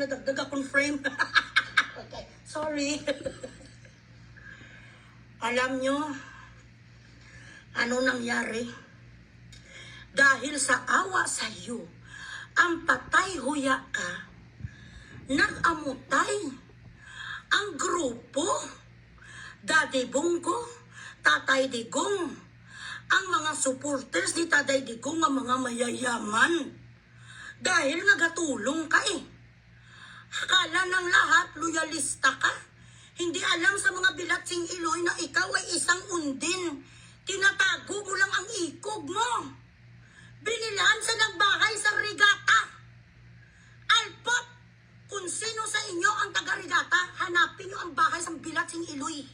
nadagdag akong frame. Okay, sorry. Alam nyo, ano nangyari? Dahil sa awa sa iyo, ang patay huya ka, nag-amutay ang grupo, Daddy Bongo, Tatay Digong, ang mga supporters ni Tatay Digong, ang mga mayayaman. Dahil nagatulong ka eh. Akala ng lahat, loyalista ka. Hindi alam sa mga bilatsing Iloy na ikaw ay isang undin. Tinatago mo lang ang ikog mo. Binilaan sa nagbahay sa Rigata. Alpot, kung sino sa inyo ang taga-Rigata, hanapin nyo ang bahay sa bilatsing Iloy.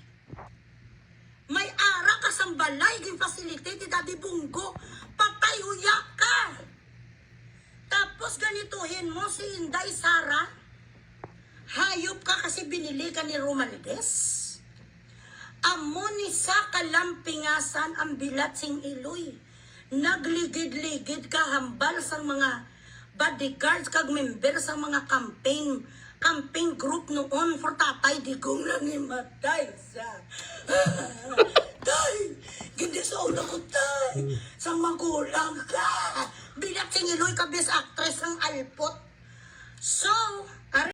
May ara ka sa balay, yung facility ni Daddy Bongo, patay huya ka. Tapos ganituhin mo si Inday Sara, hayop ka kasi binili ka ni Romaldes. Amo ni sa kalampingasan ang bilatsing Iloy. Nagligid-ligid ka hambal sa mga bodyguards kag member sa mga campaign group noon for Tatay Digong lang imatay sa tay, hindi sa ulo ko tay, sa magulang ka. Bilatsing Iloy kabis